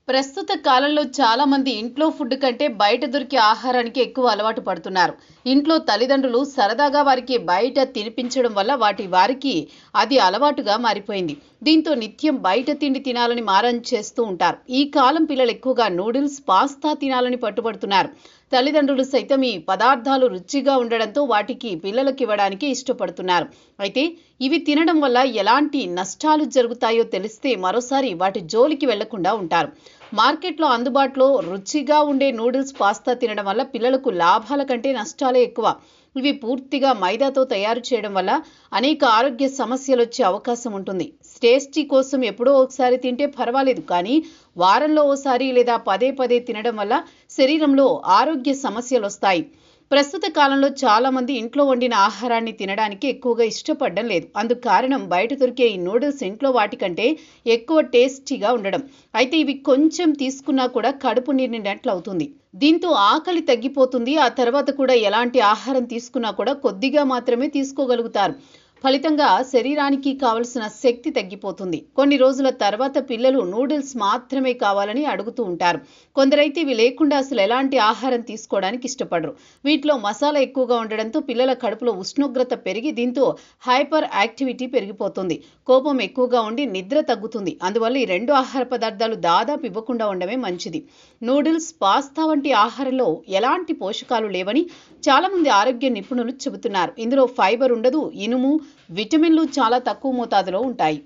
ప్రస్తుత కాలంలో చాలా మంది ఇంట్లో ఫుడ్ కంటే బయట దొరికే ఆహారానికి ఎక్కువ అలవాటు పడుతున్నారు. ఇంట్లో తల్లిదండ్రులు సరదాగా వారికి బయట తినిపించడం వల్ల వారికి అది అలవాటుగా మారిపోయింది. దీంతో నిత్యం బయట తిండి తినాలని మారం చేస్తూ ఉంటారు. ఈ కాలం పిల్లలు ఎక్కువగా నూడిల్స్, పాస్తా తినాలని పట్టుబడుతున్నారు. తల్లిదండ్రులు సైతం ఈ పదార్థాలు రుచిగా ఉండడంతో వాటికి పిల్లలకి ఇవ్వడానికి ఇష్టపడుతున్నారు. అయితే ఇవి తినడం వల్ల ఎలాంటి నష్టాలు జరుగుతాయో తెలిస్తే మరోసారి వాటి జోలికి వెళ్లకుండా ఉంటారు. మార్కెట్లో అందుబాటులో రుచిగా ఉండే నూడిల్స్, పాస్తా తినడం వల్ల పిల్లలకు లాభాల కంటే నష్టాలే ఎక్కువ. ఇవి పూర్తిగా మైదాతో తయారు చేయడం వల్ల అనేక ఆరోగ్య సమస్యలు వచ్చే అవకాశం ఉంటుంది. టేస్టీ కోసం ఎప్పుడో ఒకసారి తింటే పర్వాలేదు, కానీ వారంలో ఓసారి లేదా పదే పదే తినడం వల్ల శరీరంలో ఆరోగ్య సమస్యలు వస్తాయి. ప్రస్తుత కాలంలో చాలా మంది ఇంట్లో వండిన ఆహారాన్ని తినడానికి ఎక్కువగా ఇష్టపడడం లేదు. అందుకు కారణం బయట దొరికే ఈ నూడిల్స్ ఇంట్లో వాటికంటే ఎక్కువ టేస్టీగా ఉండడం. అయితే ఇవి కొంచెం తీసుకున్నా కూడా కడుపు నిండినట్లు అవుతుంది. దీంతో ఆకలి తగ్గిపోతుంది. ఆ తర్వాత కూడా ఎలాంటి ఆహారం తీసుకున్నా కూడా కొద్దిగా మాత్రమే తీసుకోగలుగుతారు. ఫలితంగా శరీరానికి కావలసిన శక్తి తగ్గిపోతుంది. కొన్ని రోజుల తర్వాత పిల్లలు నూడిల్స్ మాత్రమే కావాలని అడుగుతూ ఉంటారు. కొందరైతే ఇవి లేకుండా అసలు ఎలాంటి ఆహారం తీసుకోవడానికి ఇష్టపడరు. వీటిలో మసాలా ఎక్కువగా ఉండడంతో పిల్లల కడుపులో ఉష్ణోగ్రత పెరిగి దీంతో హైపర్ యాక్టివిటీ పెరిగిపోతుంది. కోపం ఎక్కువగా ఉండి నిద్ర తగ్గుతుంది. అందువల్ల ఈ రెండు ఆహార పదార్థాలు దాదాపు ఇవ్వకుండా ఉండడమే మంచిది. నూడిల్స్, పాస్తా వంటి ఆహారంలో ఎలాంటి పోషకాలు లేవని చాలా మంది ఆరోగ్య నిపుణులు చెబుతున్నారు. ఇందులో ఫైబర్ ఉండదు, ఇనుము, విటమిన్లు చాలా తక్కువ మోతాదులో ఉంటాయి.